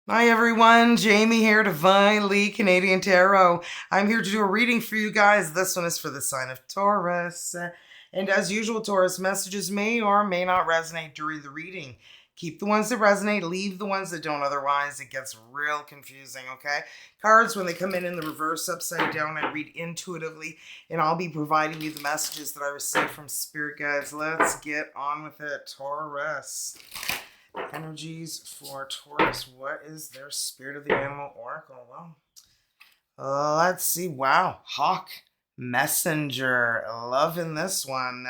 Hi everyone, Jamie here, Divinely Canadian Tarot. I'm here to do a reading for you guys. This one is for the sign of Taurus. And as usual, Taurus, messages may or may not resonate during the reading. Keep the ones that resonate, leave the ones that don't, otherwise it gets real confusing, okay? Cards, when they come in the reverse, upside down, I read intuitively, and I'll be providing you the messages that I receive from spirit guides. Let's get on with it, Taurus. Energies for Taurus. What is their spirit of the animal oracle? Well, let's see. Wow. Hawk Messenger. Loving this one.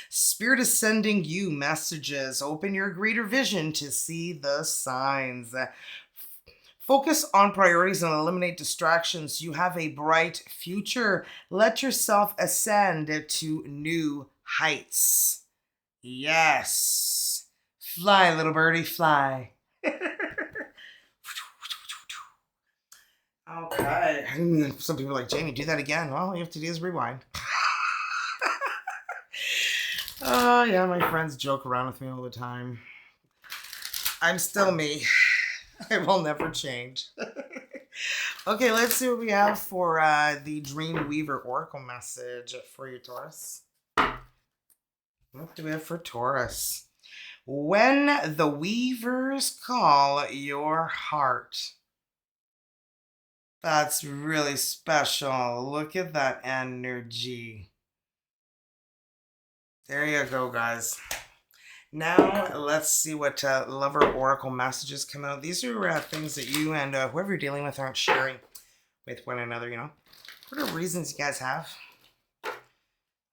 Spirit is sending you messages. Open your greater vision to see the signs. Focus on priorities and eliminate distractions. You have a bright future. Let yourself ascend to new heights. Yes. Fly, little birdie, fly. Okay. Some people are like, Jamie, do that again. Well, all you have to do is rewind. Oh, yeah, my friends joke around with me all the time. I'm still me. I will never change. Okay, let's see what we have for the Dream Weaver Oracle message for you, Taurus. What do we have for Taurus? When the weavers call your heart. That's really special. Look at that energy. There you go, guys. Now, let's see what Lover Oracle messages come out. These are things that you and whoever you're dealing with aren't sharing with one another, you know. What are reasons you guys have?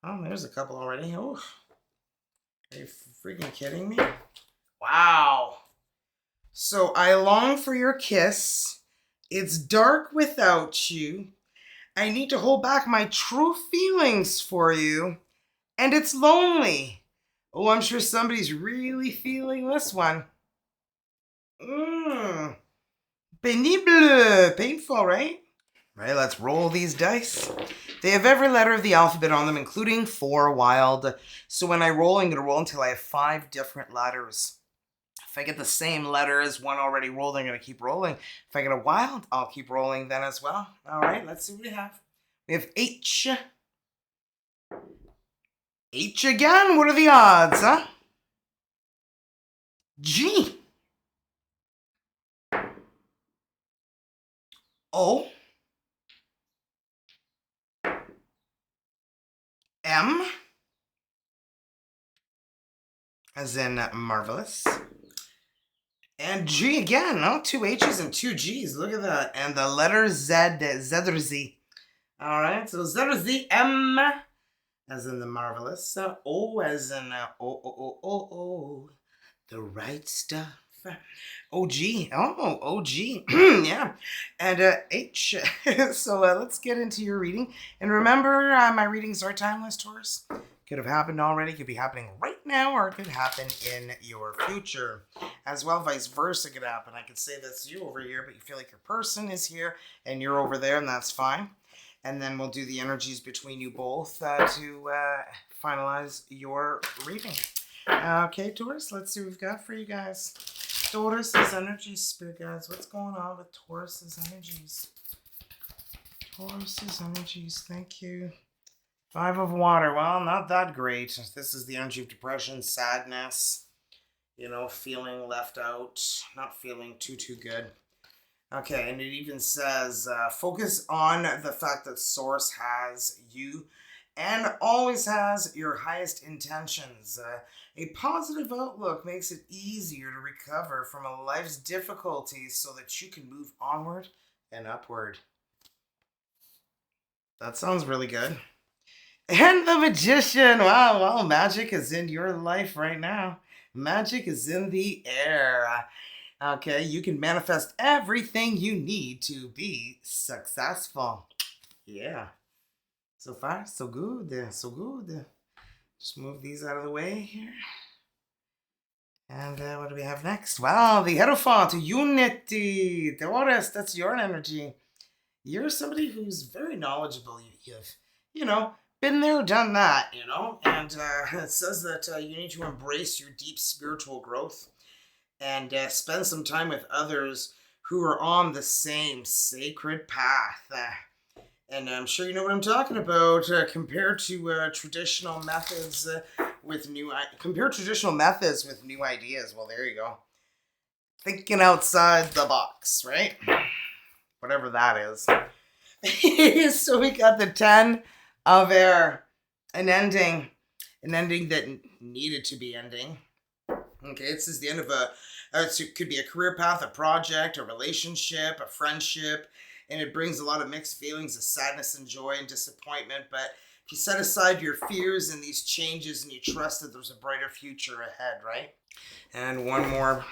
Oh, there's a couple already. Oh, are you freaking kidding me? Wow. So, I long for your kiss. It's dark without you. I need to hold back my true feelings for you. And it's lonely. Oh, I'm sure somebody's really feeling this one. Pénible. Painful, right? Right, let's roll these dice. They have every letter of the alphabet on them, including 4 wild. So when I roll, I'm going to roll until I have 5 different letters. If I get the same letter as one already rolled, I'm going to keep rolling. If I get a wild, I'll keep rolling then as well. All right, let's see what we have. We have H. H again? What are the odds, huh? G. O. M. As in marvelous. And G again. Oh, 2 H's and 2 G's. Look at that. And the letter Z. Z or Z. All right. So Z or Z. M. As in the marvelous. O as in O. The right stuff. OG. Oh, OG. Yeah. And H. So let's get into your reading. And remember, my readings are timeless, Taurus. Could have happened already, could be happening right now, or it could happen in your future. As well, vice versa could happen. I could say that's you over here, but you feel like your person is here and you're over there, and that's fine. And then we'll do the energies between you both to finalize your reading. Okay, Taurus, let's see what we've got for you guys. Taurus's energies, spirit guides. What's going on with Taurus's energies? Taurus's energies, thank you. 5 of water. Well, not that great. This is the energy of depression, sadness, you know, feeling left out, not feeling too good. Okay, and it even says, focus on the fact that Source has you and always has your highest intentions. A positive outlook makes it easier to recover from a life's difficulties so that you can move onward and upward. That sounds really good. And the Magician. Wow, well, magic is in your life right now. Magic is in the air. Okay, you can manifest everything you need to be successful. Yeah. So far, so good. So good. Just move these out of the way here. And what do we have next? Wow, the Hierophant, Unity. Taurus, that's your energy. You're somebody who's very knowledgeable. You've, you know, been there, done that, you know, and it says that you need to embrace your deep spiritual growth and spend some time with others who are on the same sacred path. And I'm sure you know what I'm talking about. Compared to traditional methods compare traditional methods with new ideas. Well, there you go. Thinking outside the box, right? Whatever that is. So we got the 10 of air, an ending that needed to be ending. Okay, this is the end of it could be a career path, a project, a relationship, a friendship, and it brings a lot of mixed feelings of sadness and joy and disappointment. But if you set aside your fears and these changes and you trust that there's a brighter future ahead, right? And one more,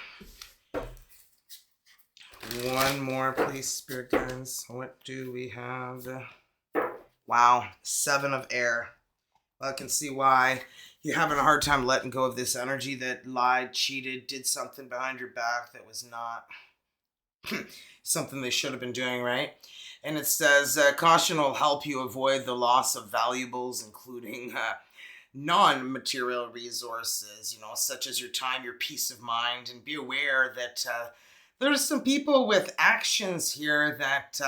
please, spirit guides. What do we have? Wow, 7 of air. Well, I can see why you're having a hard time letting go of this energy that lied, cheated, did something behind your back that was not something they should have been doing, right? And it says, caution will help you avoid the loss of valuables, including non-material resources, such as your time, your peace of mind, and be aware that there's some people with actions here that,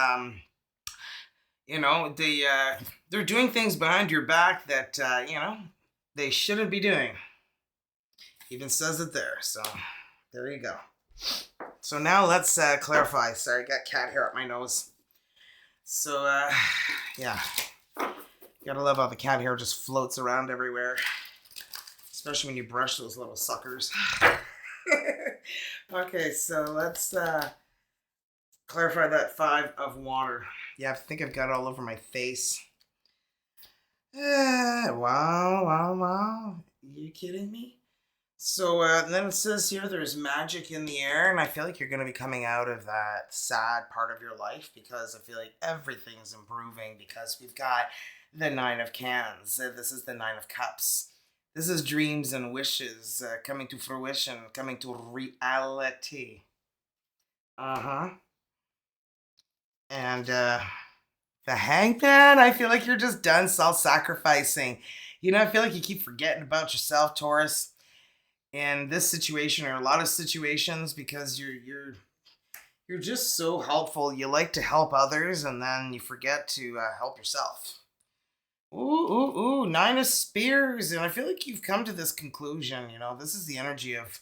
they're doing things behind your back that, they shouldn't be doing. Even says it there. So there you go. So now let's clarify. Sorry, I got cat hair up my nose. So, yeah. Gotta love how the cat hair just floats around everywhere. Especially when you brush those little suckers. Okay, so let's clarify that 5 of water. Yeah, I think I've got it all over my face. Wow. You kidding me? So then it says here there's magic in the air, and I feel like you're going to be coming out of that sad part of your life because I feel like everything's improving because we've got the 9 of cans. This is the 9 of cups. This is dreams and wishes coming to fruition, coming to reality. And the Hangman, I feel like you're just done self-sacrificing. I feel like you keep forgetting about yourself, Taurus, in this situation or a lot of situations because you're just so helpful. You like to help others and then you forget to help yourself. Ooh, 9 of spears. And I feel like you've come to this conclusion, this is the energy of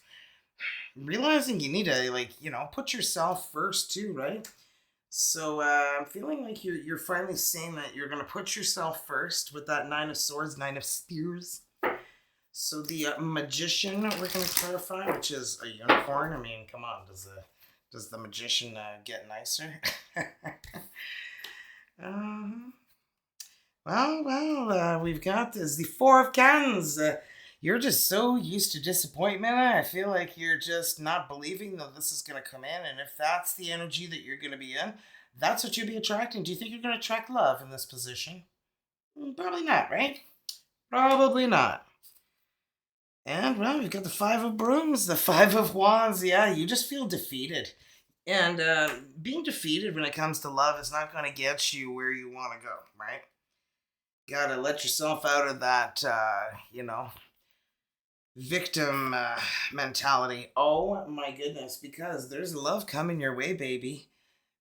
realizing you need to, put yourself first too, right? So I'm feeling like you're finally saying that you're going to put yourself first with that 9 of swords, 9 of spears. So the magician we're going to clarify, which is a unicorn. I mean, come on, does the magician get nicer? We've got this, the 4 of cans. You're just so used to disappointment. I feel like you're just not believing that this is going to come in. And if that's the energy that you're going to be in, that's what you'll be attracting. Do you think you're going to attract love in this position? Probably not, right? Probably not. And, well, we've got the 5 of brooms, the 5 of wands. Yeah, you just feel defeated. And being defeated when it comes to love is not going to get you where you want to go, right? Gotta let yourself out of that, victim mentality. Oh my goodness, because there's love coming your way, baby.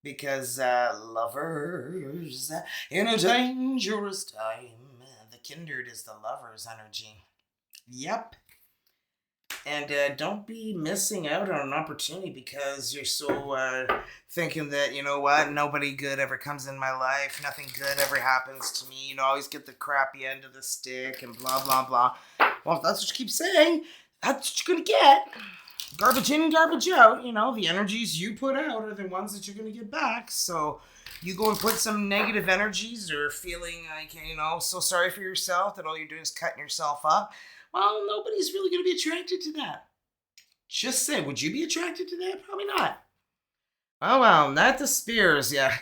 Because lovers in a dangerous time. The kindred is the lover's energy. Yep. And don't be missing out on an opportunity because you're so thinking that, nobody good ever comes in my life. Nothing good ever happens to me. I always get the crappy end of the stick and blah, blah, blah. Well, if that's what you keep saying, that's what you're going to get. Garbage in and garbage out. The energies you put out are the ones that you're going to get back. So you go and put some negative energies or feeling like, so sorry for yourself that all you're doing is cutting yourself up. Well, nobody's really going to be attracted to that. Just say, would you be attracted to that? Probably not. Oh, well, not the spears, yeah.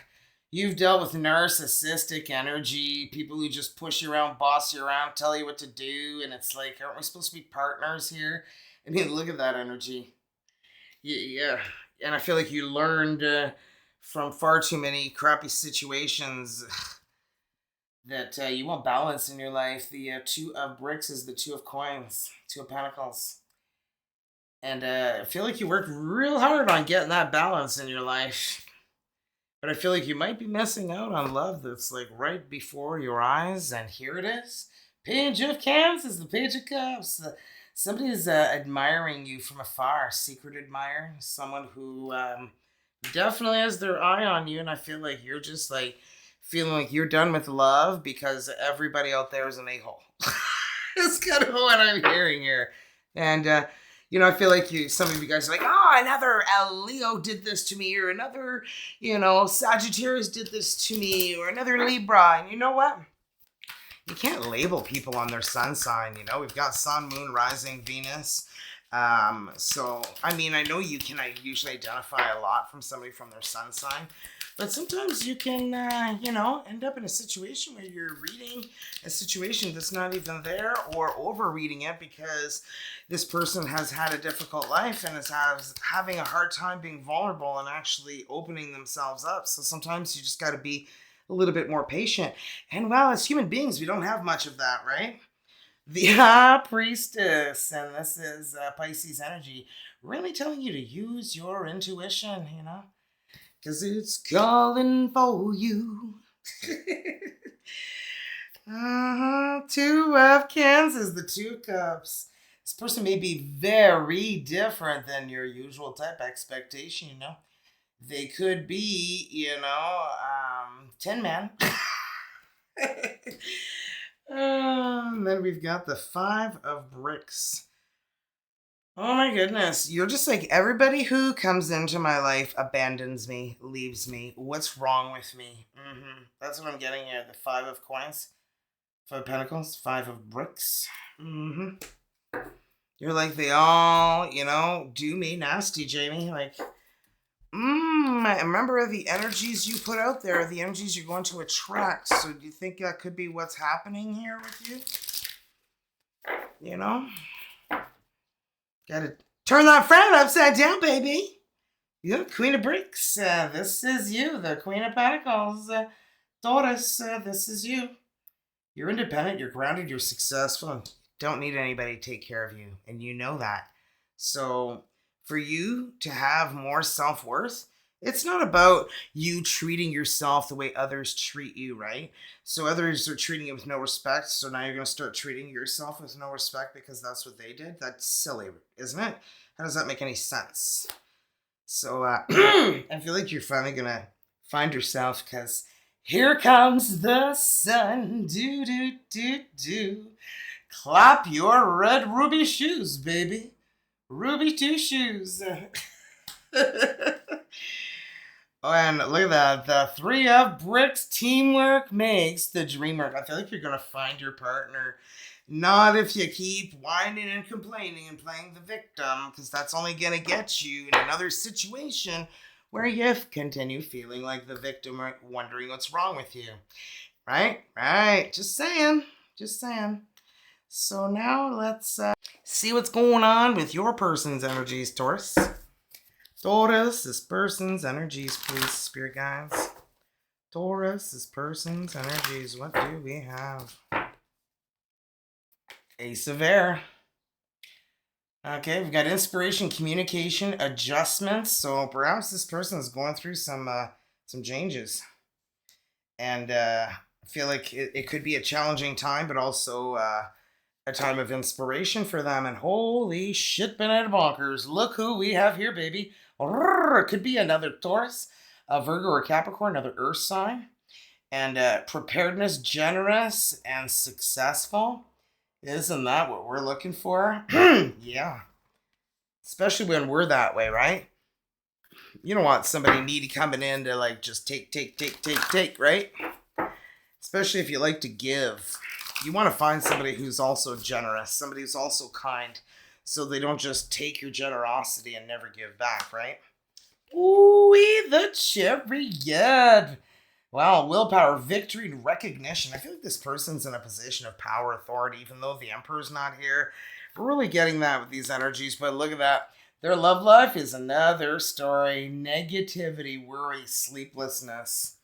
You've dealt with narcissistic energy, people who just push you around, boss you around, tell you what to do, and it's like, aren't we supposed to be partners here? I mean, look at that energy. Yeah. And I feel like you learned from far too many crappy situations that you want balance in your life. The 2 of bricks is the 2 of coins, 2 of pentacles. And I feel like you worked real hard on getting that balance in your life. But I feel like you might be missing out on love that's like right before your eyes. And here it is. Page of Cans is the Page of Cups. Somebody is admiring you from afar, secret admirer, someone who definitely has their eye on you. And I feel like you're just like feeling like you're done with love because everybody out there is an a-hole. That's kind of what I'm hearing here. And I feel like some of you guys are like, oh, another Leo did this to me, or another, Sagittarius did this to me, or another Libra. And you know what? You can't label people on their sun sign. We've got Sun, Moon, Rising, Venus. So, I mean, I know you can usually identify a lot from somebody from their sun sign, but sometimes you can, end up in a situation where you're reading a situation that's not even there, or over-reading it because this person has had a difficult life and is having a hard time being vulnerable and actually opening themselves up. So sometimes you just got to be a little bit more patient. And well, as human beings, we don't have much of that, right? The High Priestess, and this is Pisces energy, really telling you to use your intuition, because it's calling for you. Two of Cans is the Two Cups. This person may be very different than your usual type expectation, They could be, Tin Man. And then we've got the Five of Bricks. Oh my goodness. You're just like, everybody who comes into my life abandons me, leaves me. What's wrong with me? That's what I'm getting here. The Five of Coins, Five of Pentacles, Five of Bricks. You're like, they all, do me nasty, Jamie. Like, remember the energies you put out there, the energies you're going to attract. So do you think that could be what's happening here with you? Gotta turn that frown upside down, baby. You're the Queen of Bricks. This is you, the Queen of Pentacles. Taurus, this is you. You're independent, you're grounded, you're successful, and don't need anybody to take care of you. And you know that. So for you to have more self-worth, it's not about you treating yourself the way others treat you, right? So others are treating you with no respect, so now you're going to start treating yourself with no respect because that's what they did? That's silly, isn't it? How does that make any sense? So I feel like you're finally going to find yourself, because here comes the sun. Do, do, do, do. Clap your red ruby shoes, baby. Ruby two shoes. Oh, and look at that. The Three of Bricks. Teamwork makes the dream work. I feel like you're going to find your partner. Not if you keep whining and complaining and playing the victim, because that's only going to get you in another situation where you continue feeling like the victim, wondering what's wrong with you. Right? Right. Just saying. Just saying. So now let's see what's going on with your person's energies, Taurus. Taurus, this person's energies, please, spirit guides. Taurus, this person's energies. What do we have? Ace of Air. Okay, we've got inspiration, communication, adjustments. So perhaps this person is going through some changes. And I feel like it could be a challenging time, but also a time of inspiration for them. And holy shit, banana bonkers. Look who we have here, baby. It could be another Taurus, a Virgo or Capricorn, another earth sign. And preparedness, generous, and successful. Isn't that what we're looking for? Yeah. Especially when we're that way, right? You don't want somebody needy coming in to like just take, right? Especially if you like to give. You want to find somebody who's also generous, somebody who's also kind, so they don't just take your generosity and never give back, right? Ooh, the Chariot. Wow, willpower, victory, and recognition. I feel like this person's in a position of power, authority, even though the Emperor's not here. We're really getting that with these energies, but look at that. Their love life is another story. Negativity, worry, sleeplessness.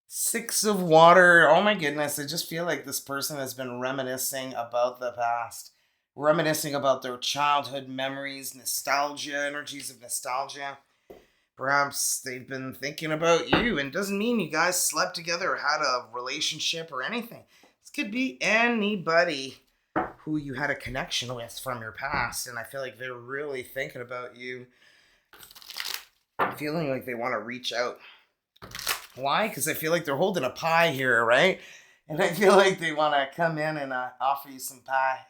Six of Water. Oh my goodness, I just feel like this person has been reminiscing about the past. reminiscing about their childhood memories, nostalgia, energies of nostalgia. Perhaps they've been thinking about you, and doesn't mean you guys slept together or had a relationship or anything. This could be anybody who you had a connection with from your past, and I feel like they're really thinking about you, feeling like they want to reach out. Why? Because I feel like they're holding a pie here, right? And I feel like they want to come in and offer you some pie.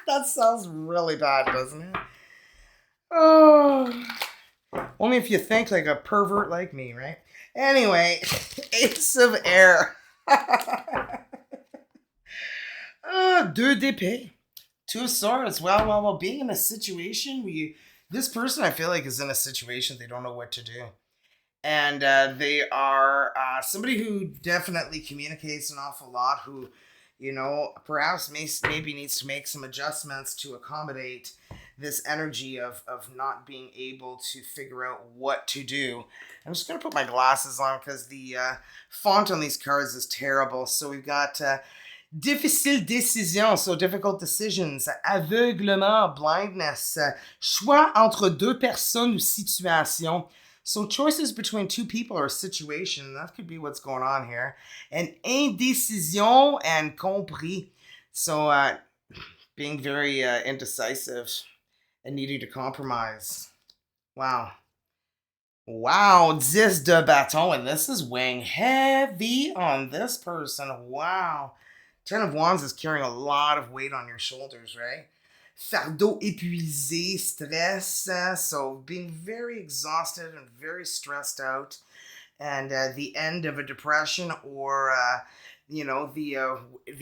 That sounds really bad, doesn't it? Oh, only if you think like a pervert like me, right? Anyway, Ace of Air. 2 d'épée. 2 of Swords. Well, being in a situation this person I feel like is in a situation they don't know what to do. And they are somebody who definitely communicates an awful lot, who, perhaps maybe needs to make some adjustments to accommodate this energy of not being able to figure out what to do. I'm just going to put my glasses on because the font on these cards is terrible. So we've got difficile décision, so difficult decisions, aveuglement, blindness, choix entre deux personnes ou situations. So choices between 2 people or a situation, that could be what's going on here. And indécision and compris. So being very indecisive and needing to compromise. Wow. 10 de bâton, and this is weighing heavy on this person. Wow. 10 of Wands is carrying a lot of weight on your shoulders, right? Fardeau épuisé, stress, so being very exhausted and very stressed out, and the end of a depression, or the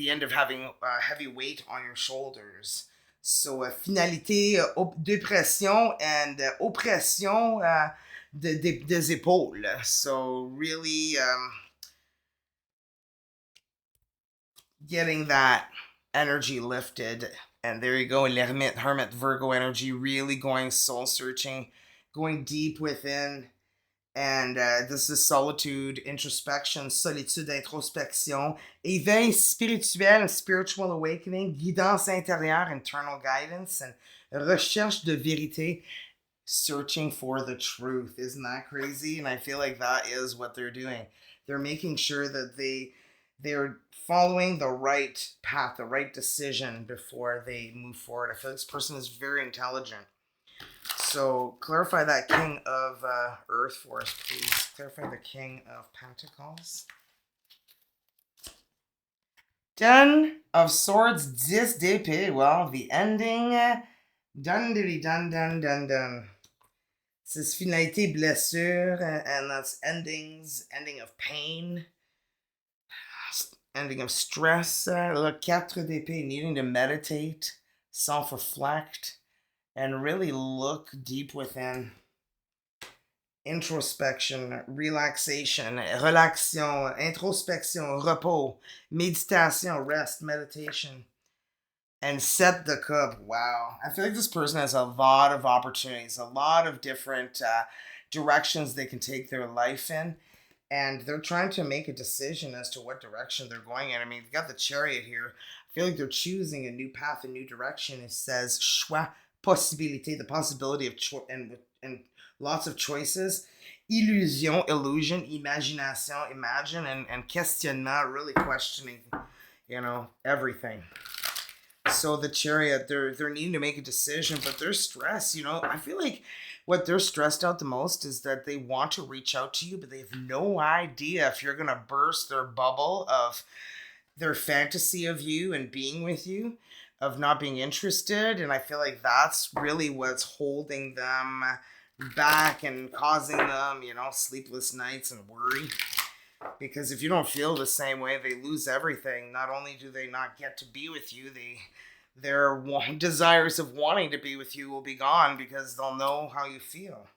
end of having heavy weight on your shoulders. So finalité, dépression and oppression des épaules. So really getting that energy lifted. And there you go, Hermit, Virgo energy, really going soul searching, going deep within. And this is solitude, introspection, solitude, introspection, éveil spirituel, spiritual awakening, guidance intérieure, internal guidance, and recherche de vérité, searching for the truth. Isn't that crazy? And I feel like that is what they're doing. They're making sure that they're following the right path, the right decision before they move forward. I feel like this person is very intelligent. So clarify that King of Earth for us, please. Clarify the King of Pentacles. 10 of Swords, 10 d'épée. Well, the ending. Dun, diddy, dun, dun, dun, dun. This is finalité, blessure, and that's endings, ending of pain, ending of stress. Le 4 d'épée, needing to meditate, self-reflect, and really look deep within. Introspection, relaxation, relaxation, introspection, repos, méditation, rest, meditation, and set the cup. Wow. I feel like this person has a lot of opportunities, a lot of different directions they can take their life in. And they're trying to make a decision as to what direction they're going in. I mean, you've got the Chariot here. I feel like they're choosing a new path, a new direction. It says choix, possibilité, the possibility of choice, and lots of choices. Illusion, illusion, imagination, imagine, and questionnement, really questioning, everything. So the Chariot, they're needing to make a decision, but they're stressed. I feel like what they're stressed out the most is that they want to reach out to you, but they have no idea if you're gonna burst their bubble of their fantasy of you and being with you, of not being interested. And I feel like that's really what's holding them back and causing them, sleepless nights and worry. Because if you don't feel the same way, they lose everything. Not only do they not get to be with you, their desires of wanting to be with you will be gone because they'll know how you feel.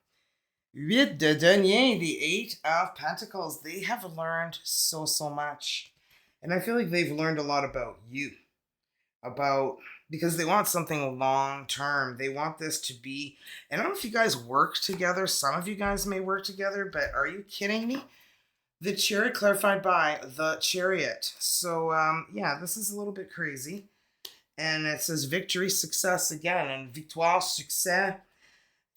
8 de denier, the 8 of Pentacles. They have learned so much. And I feel like they've learned a lot about you. Because they want something long term. They want this to be, and I don't know if you guys work together. Some of you guys may work together, but are you kidding me? The Chariot clarified by the Chariot. So, this is a little bit crazy. And it says victory, success again, and victoire, succès,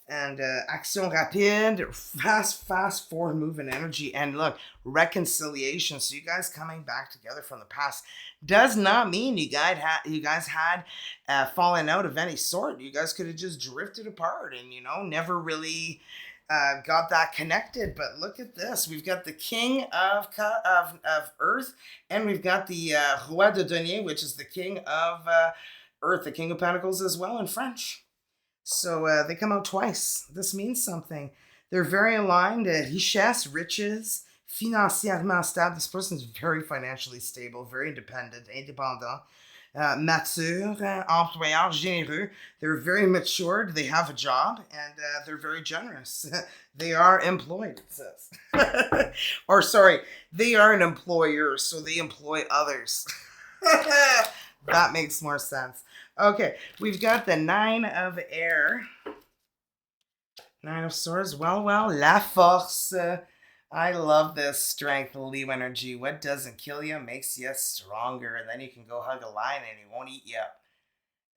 and action rapide, fast forward moving energy, and look, reconciliation. So you guys coming back together from the past does not mean you guys had fallen out of any sort. You guys could have just drifted apart and never really got that connected. But look at this: we've got the king of earth, and we've got the roi de denier, which is the king of earth, the king of pentacles as well in French. So they come out twice. This means something. They're very aligned. Richesse, riches, financièrement stable. This person is very financially stable, very independent, indépendant. Mature, employeur, généreux. They're very matured. They have a job, and they're very generous. They are employed, it says. Or sorry, they are an employer, so they employ others. That makes more sense. Okay, we've got the 9 of air. 9 of swords. Well, la force. I love this strength, Leo energy. What doesn't kill you makes you stronger. And then you can go hug a lion and he won't eat you up.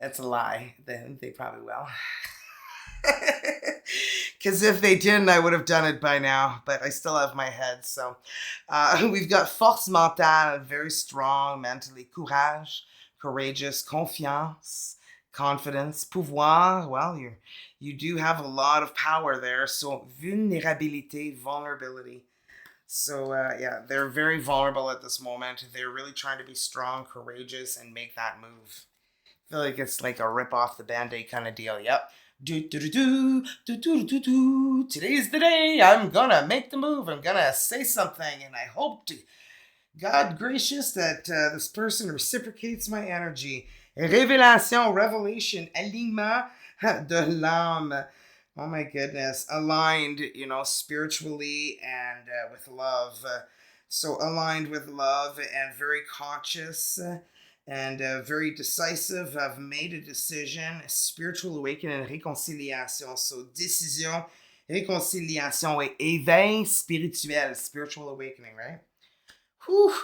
That's a lie. They probably will. Because if they didn't, I would have done it by now. But I still have my head. So we've got force mentale, very strong mentally. Courage, courageous. Confiance, confidence. Pouvoir, well, you do have a lot of power there. So vulnerabilité, vulnerability. So yeah, they're very vulnerable at this moment. They're really trying to be strong, courageous, and make that move. I feel like it's like a rip off the band-aid kind of deal. Yep. Today's the day. I'm gonna make the move. I'm gonna say something, and I hope to God gracious that this person reciprocates my energy. Révélation, revelation, alignement de l'âme. Oh my goodness. Aligned, spiritually and with love. So aligned with love and very conscious and very decisive. I've made a decision. Spiritual awakening, réconciliation. So décision, réconciliation, et éveil spirituel. Spiritual awakening, right? Whew.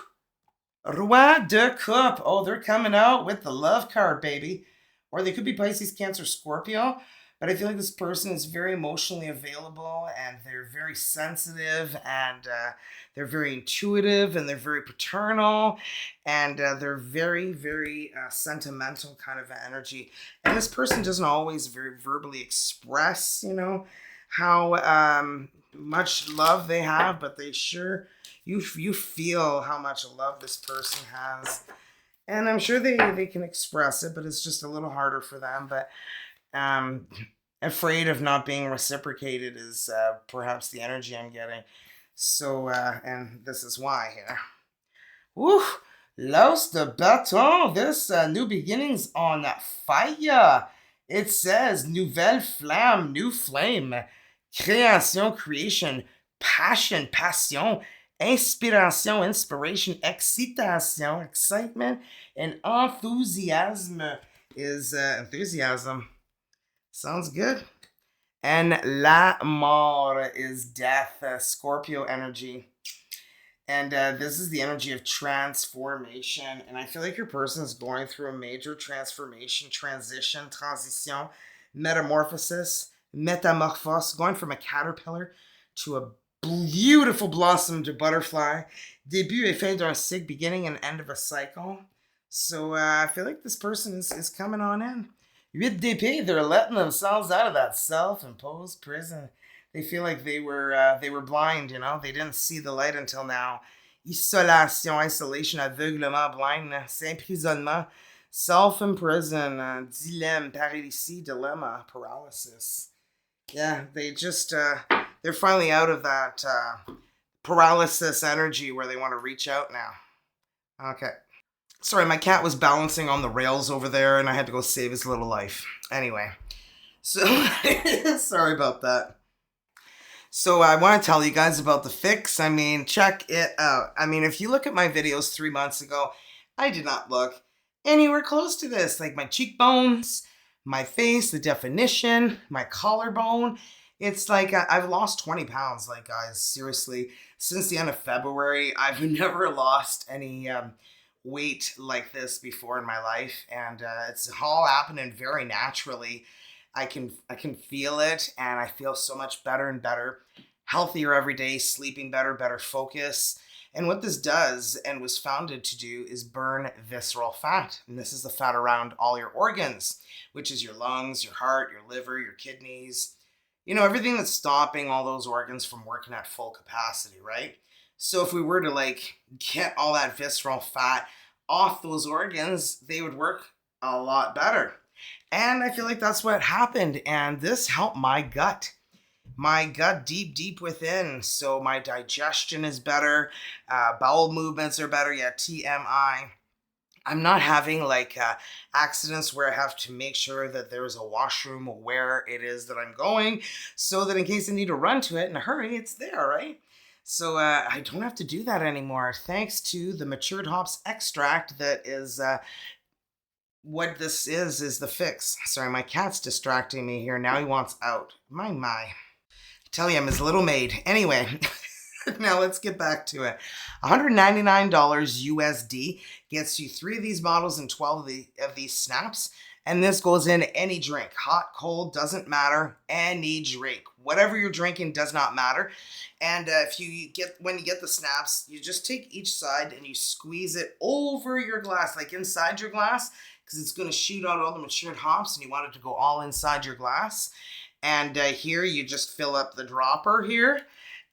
Roi de Coupe. Oh, they're coming out with the love card, baby. Or they could be Pisces, Cancer, Scorpio. But I feel like this person is very emotionally available and they're very sensitive and they're very intuitive and they're very paternal and they're very, very sentimental kind of energy. And this person doesn't always very verbally express, how much love they have, but they sure, you feel how much love this person has. And I'm sure they can express it, but it's just a little harder for them. But afraid of not being reciprocated is perhaps the energy I'm getting. So, and this is why here. Woo! Los de Bâton. This new beginnings on fire. It says nouvelle flamme, new flame, création, creation, passion, passion, inspiration, inspiration, excitation, excitement, and enthusiasm is enthusiasm. Sounds good. And la mort is death, Scorpio energy. And this is the energy of transformation. And I feel like your person is going through a major transformation, transition, transition, metamorphosis, metamorphose, going from a caterpillar to a beautiful blossom to butterfly. Début et fin d'un cycle, beginning and end of a cycle. So I feel like this person is coming on in. 8 d'épée, they're letting themselves out of that self-imposed prison. They feel like they were blind, they didn't see the light until now. Isolation, isolation, aveuglement, blindness, emprisonnement, self-imprison, dilemme, paralysie, dilemma, paralysis. Yeah, they're finally out of that paralysis energy where they want to reach out now. Okay. Sorry, my cat was balancing on the rails over there and I had to go save his little life. Anyway, so sorry about that. So I want to tell you guys about the Phix. I mean, check it out. I mean, if you look at my videos 3 months ago, I did not look anywhere close to this. Like my cheekbones, my face, the definition, my collarbone. It's like I've lost 20 pounds. Like, guys, seriously, since the end of February, I've never lost any weight like this before in my life, and it's all happening very naturally. I can feel it, and I feel so much better and better, healthier every day, sleeping better, better focus. And what this does and was founded to do is burn visceral fat. And this is the fat around all your organs, which is your lungs, your heart, your liver, your kidneys, everything that's stopping all those organs from working at full capacity, right? So if we were to like get all that visceral fat off those organs, they would work a lot better. And I feel like that's what happened. And this helped my gut deep, deep within. So my digestion is better, bowel movements are better. Yeah, TMI. I'm not having like accidents where I have to make sure that there's a washroom where it is that I'm going, so that in case I need to run to it in a hurry, it's there, right? So I don't have to do that anymore, thanks to the matured hops extract that is what this is the Phix. Sorry, my cat's distracting me here. Now he wants out. My. I tell you, I'm his little maid. Anyway. Now let's get back to it. $199 USD gets you 3 of these bottles and 12 of these snaps. And this goes in any drink, hot, cold, doesn't matter, any drink. Whatever you're drinking does not matter. And when you get the snaps, you just take each side and you squeeze it over your glass, like inside your glass, because it's going to shoot out all the matured hops and you want it to go all inside your glass. And here you just fill up the dropper here.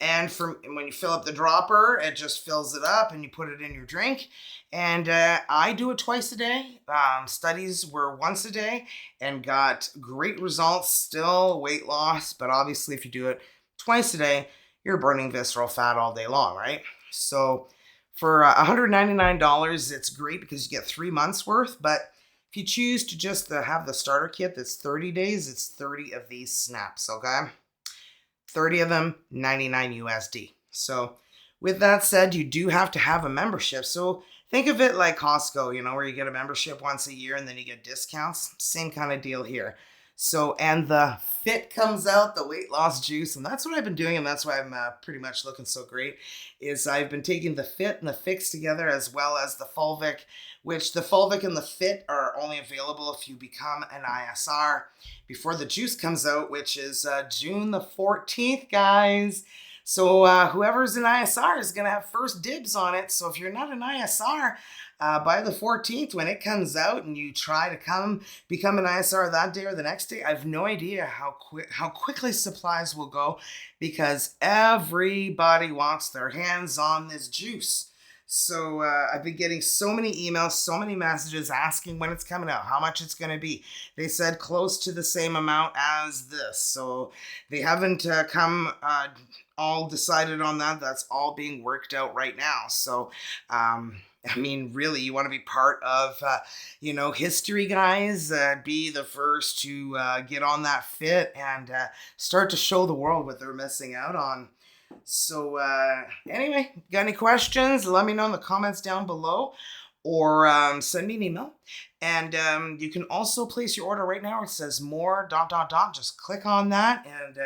And when you fill up the dropper, it just fills it up and you put it in your drink. And I do it twice a day. Studies were once a day and got great results, still weight loss. But obviously, if you do it twice a day, you're burning visceral fat all day long, right? So for $199, it's great because you get 3 months worth. But if you choose to just have the starter kit that's 30 days, it's 30 of these snaps, okay? 30 of them, 99 USD. So with that said, you do have to have a membership. So think of it like Costco, where you get a membership once a year and then you get discounts. Same kind of deal here. So, and the fit comes out, the weight loss juice, and that's what I've been doing, and that's why I'm pretty much looking so great, is I've been taking the fit and the Phix together, as well as the fulvic, which the fulvic and the fit are only available if you become an ISR before the juice comes out, which is June the 14th, guys. So whoever's an ISR is going to have first dibs on it. So if you're not an ISR, by the 14th, when it comes out and you try to become an ISR that day or the next day, I have no idea how quickly supplies will go, because everybody wants their hands on this juice. So I've been getting so many emails, so many messages asking when it's coming out, how much it's going to be. They said close to the same amount as this. So they haven't come all decided on that. That's all being worked out right now. So I mean, really, you want to be part of, history, guys. Be the first to get on that fit and start to show the world what they're missing out on. So anyway, got any questions? Let me know in the comments down below, or send me an email. And you can also place your order right now. It says more ... Just click on that, and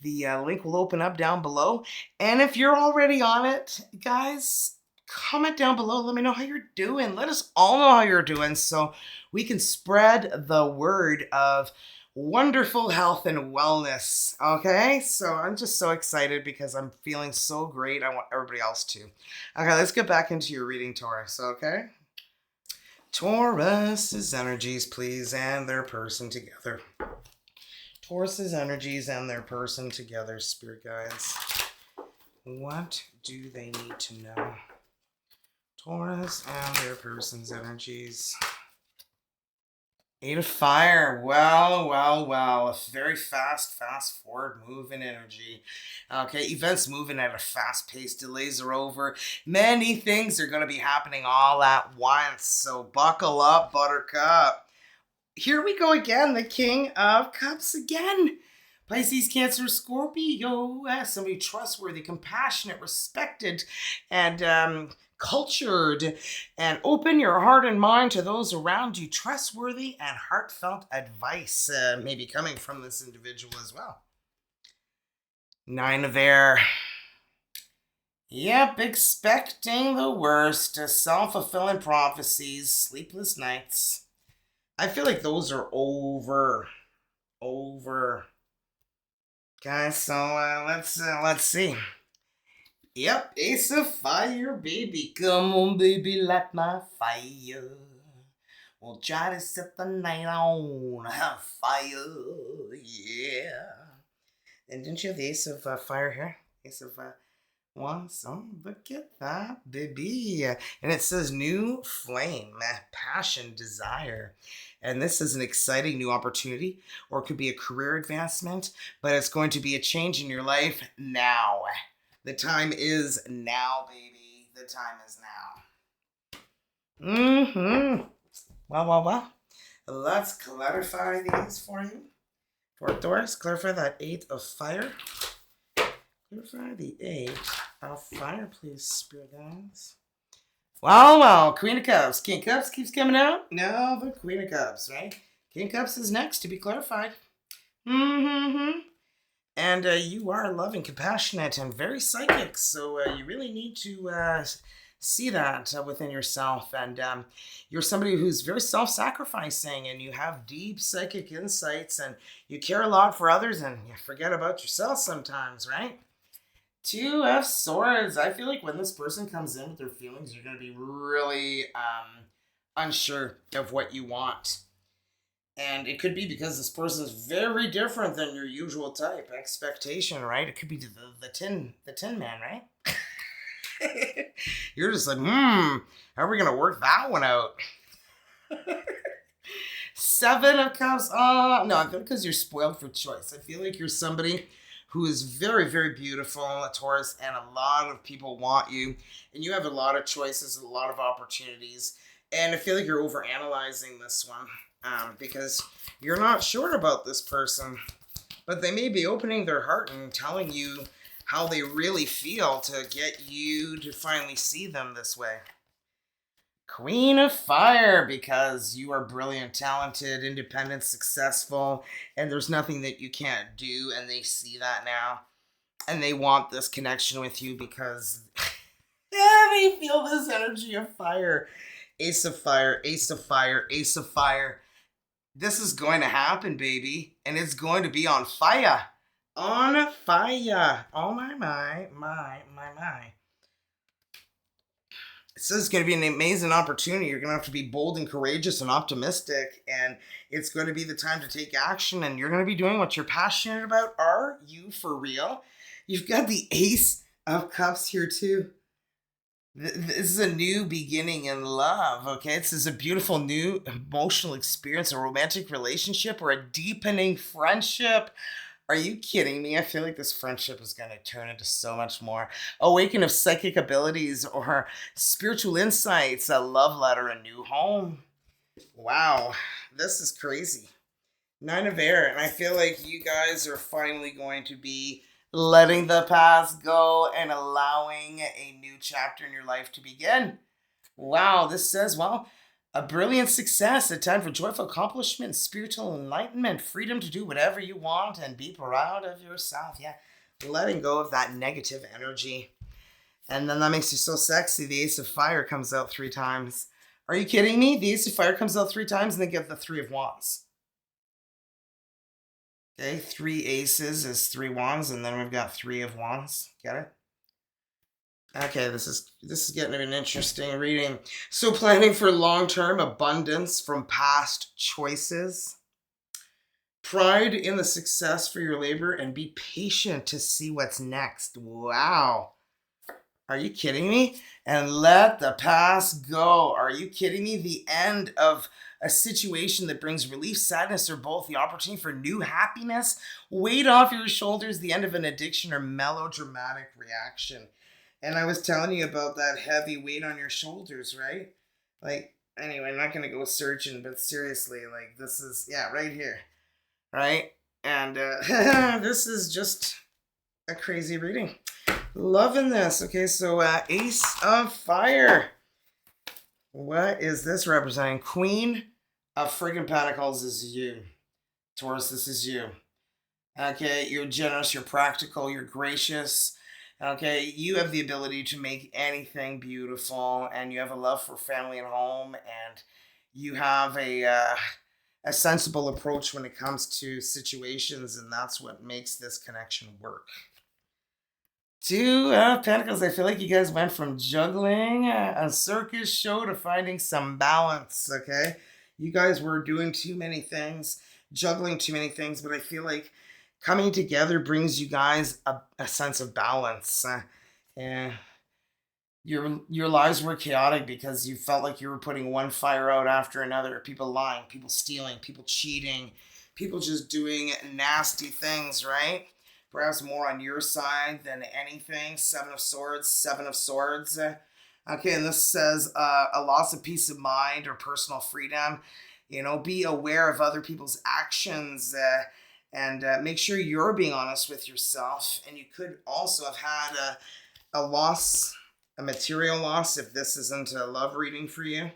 the link will open up down below. And if you're already on it, guys, comment down below. Let me know how you're doing. Let us all know how you're doing, so we can spread the word of wonderful health and wellness. Okay, so I'm just so excited because I'm feeling so great. I want everybody else to. Okay, let's get back into your reading, Taurus. Okay, Taurus's energies, please, and their person together. Taurus's energies and their person together, spirit guides. What do they need to know? Taurus and their person's energies. 8 of fire. Well. A very fast forward moving energy. Okay, events moving at a fast pace. Delays are over. Many things are going to be happening all at once. So buckle up, Buttercup. Here we go again. The King of Cups again. Pisces, Cancer, Scorpio. Somebody trustworthy, compassionate, respected, and cultured, and open your heart and mind to those around you. Trustworthy and heartfelt advice may be coming from this individual as well. 9 of air. Yep, expecting the worst, self-fulfilling prophecies, sleepless nights. I feel like those are over. Over. Guys, so let's see. Yep, Ace of Fire, baby. Come on, baby, light my fire. We'll try to set the night on fire. Yeah. And didn't you have the Ace of Fire here? Ace of Wands. Oh, look at that, baby. And it says new flame, passion, desire. And this is an exciting new opportunity, or it could be a career advancement, but it's going to be a change in your life now. The time is now, baby. The time is now. Mm-hmm. Well. Let's clarify these for you. For Taurus, clarify that 8 of fire. Clarify the 8 of fire, please, spirit guides. Well, Queen of Cups. King of Cups keeps coming out. No, the Queen of Cups, right? King of Cups is next to be clarified. Mm-hmm. And you are loving, compassionate, and very psychic. So you really need to see that within yourself. And you're somebody who's very self-sacrificing, and you have deep psychic insights, and you care a lot for others, and you forget about yourself sometimes, right? 2 of Swords. I feel like when this person comes in with their feelings, you're going to be really unsure of what you want. And it could be because this person is very different than your usual type. Expectation, right? It could be the tin man, right? You're just like, how are we going to work that one out? 7 of Cups. No, I feel because you're spoiled for choice. I feel like you're somebody who is very, very beautiful, a Taurus, and a lot of people want you. And you have a lot of choices, a lot of opportunities. And I feel like you're overanalyzing this one. Because you're not sure about this person, but they may be opening their heart and telling you how they really feel to get you to finally see them this way. Queen of Fire, because you are brilliant, talented, independent, successful, and there's nothing that you can't do, and they see that now, and they want this connection with you because they feel this energy of fire. Ace of Fire, Ace of Fire, Ace of Fire. This is going to happen, baby. And it's going to be on fire. On fire. Oh, my. It says it's going to be an amazing opportunity. You're going to have to be bold and courageous and optimistic. And it's going to be the time to take action. And you're going to be doing what you're passionate about. Are you for real? You've got the Ace of Cups here, too. This is a new beginning in love, okay? This is a beautiful new emotional experience, a romantic relationship, or a deepening friendship. Are you kidding me? I feel like this friendship is going to turn into so much more. Awaken of psychic abilities or spiritual insights, a love letter, a new home. Wow, this is crazy. 9 of Air, and I feel like you guys are finally going to be letting the past go and allowing a new chapter in your life to begin. Wow, this says, well, a brilliant success, a time for joyful accomplishment, spiritual enlightenment, freedom to do whatever you want and be proud of yourself. Yeah, letting go of that negative energy. And then that makes you so sexy. The Ace of Fire comes out 3 times. Are you kidding me? The Ace of Fire comes out 3 times and then get the 3 of Wands. Okay, 3 aces is 3 wands, and then we've got 3 of wands. Get it? Okay, this is getting an interesting reading. So planning for long-term abundance from past choices. Pride in the success for your labor and be patient to see what's next. Wow. Are you kidding me? And let the past go. Are you kidding me? The end of a situation that brings relief, sadness, or both. The opportunity for new happiness. Weight off your shoulders. The end of an addiction or melodramatic reaction. And I was telling you about that heavy weight on your shoulders, right? Like, anyway, I'm not going to go searching, but seriously, like, this is, yeah, right here. Right? And this is just a crazy reading. Loving this. Okay, so Ace of Fire. What is this representing? Queen of friggin' Pentacles is you. Taurus, this is you. Okay, you're generous, you're practical, you're gracious. Okay, you have the ability to make anything beautiful, and you have a love for family and home, and you have a sensible approach when it comes to situations, and that's what makes this connection work. Two Pentacles. I feel like you guys went from juggling a circus show to finding some balance. Okay, you guys were doing too many things, juggling too many things, but I feel like coming together brings you guys a sense of balance. And your lives were chaotic because you felt like you were putting one fire out after another. People lying, people stealing, people cheating, people just doing nasty things, right? Perhaps more on your side than anything. Seven of Swords, Seven of Swords. Okay, and this says a loss of peace of mind or personal freedom. You know, be aware of other people's actions and make sure you're being honest with yourself. And you could also have had a loss, a material loss, if this isn't a love reading for you.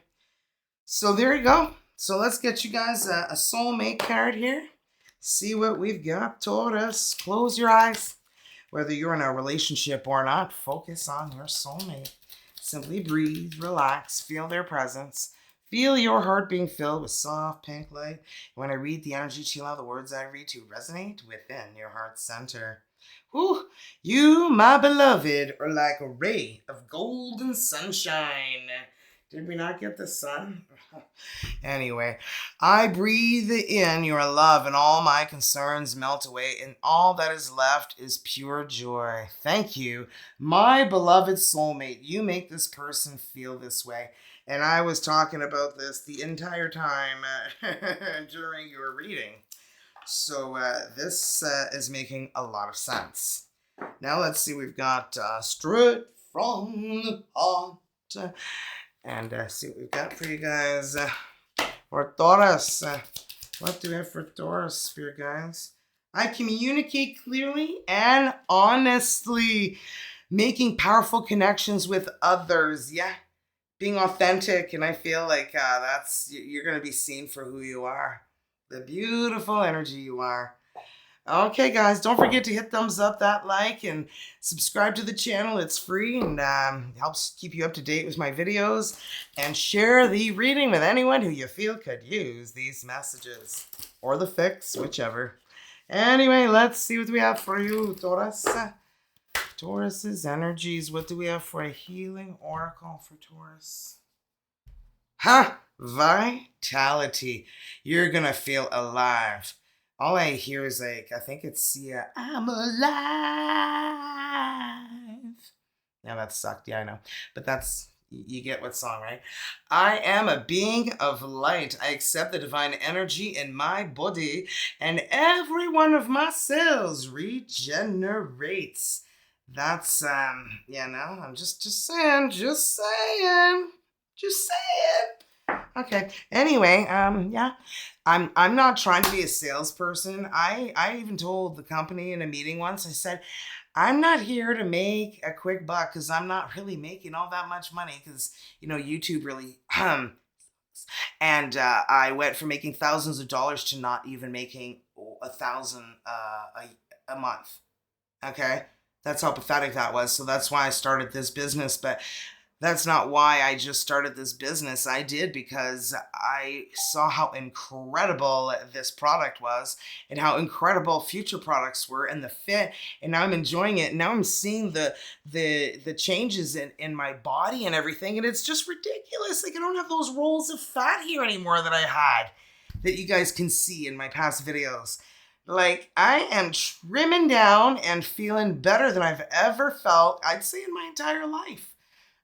So there you go. So let's get you guys a soulmate card here. See what we've got, Taurus. Close your eyes. Whether you're in a relationship or not, focus on your soulmate. Simply breathe, relax, feel their presence. Feel your heart being filled with soft pink light. When I read the energy to allow the words I read to resonate within your heart center. Whew, you, my beloved, are like a ray of golden sunshine. Did we not get the sun? Anyway, I breathe in your love and all my concerns melt away and all that is left is pure joy. Thank you, my beloved soulmate. You make this person feel this way. And I was talking about this the entire time during your reading. So this is making a lot of sense. Now let's see, we've got straight from the heart. And see what we've got for you guys. For Taurus. What do we have for Taurus for you guys? I communicate clearly and honestly. Making powerful connections with others. Yeah. Being authentic. And I feel like you're going to be seen for who you are. The beautiful energy you are. Okay, guys, don't forget to hit thumbs up, that like, and subscribe to the channel. It's free and helps keep you up to date with my videos. And share the reading with anyone who you feel could use these messages. Or the Phix, whichever. Anyway, let's see what we have for you, Taurus. Taurus's energies. What do we have for a healing oracle for Taurus? Vitality. You're going to feel alive. All I hear is like, I think it's, yeah, I'm alive. Yeah, that sucked. Yeah, I know. But that's, you get what song, right? I am a being of light. I accept the divine energy in my body, and every one of my cells regenerates. That's, yeah, no, I'm just saying. Okay. Anyway, yeah. I'm not trying to be a salesperson. I even told the company in a meeting once, I said, I'm not here to make a quick buck because I'm not really making all that much money because, you know, YouTube really, and I went from making thousands of dollars to not even making $1,000 a month. Okay. That's how pathetic that was. So that's why I started this business. But that's not why I just started this business. I did because I saw how incredible this product was and how incredible future products were and the fit. And now I'm enjoying it. Now I'm seeing the changes in my body and everything. And it's just ridiculous. Like I don't have those rolls of fat here anymore that I had that you guys can see in my past videos. Like I am trimming down and feeling better than I've ever felt, I'd say, in my entire life.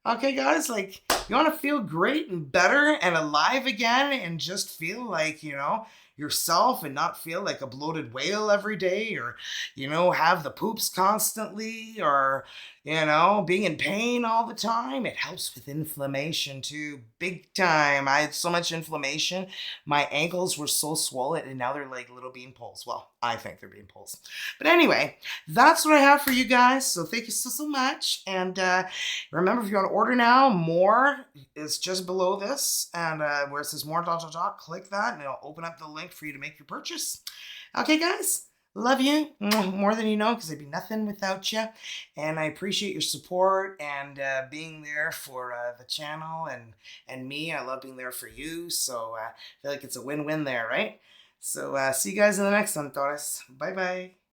Okay, guys, like, you want to feel great and better and alive again and just feel like, you know, yourself and not feel like a bloated whale every day or, you know, have the poops constantly or, you know, being in pain all the time. It helps with inflammation too, big time. I had so much inflammation. My ankles were so swollen and now they're like little bean poles. Well, I think they're bean poles. But anyway, that's what I have for you guys. So thank you so much. And remember, if you want to order now, more is just below this. And where it says more, click that and it'll open up the link for you to make your purchase. Okay, guys, Love you more than you know, because I'd be nothing without you. And I appreciate your support and being there for the channel and me. I love being there for you. So I feel like it's a win-win there, right? So see you guys in the next one, Taurus. Bye bye.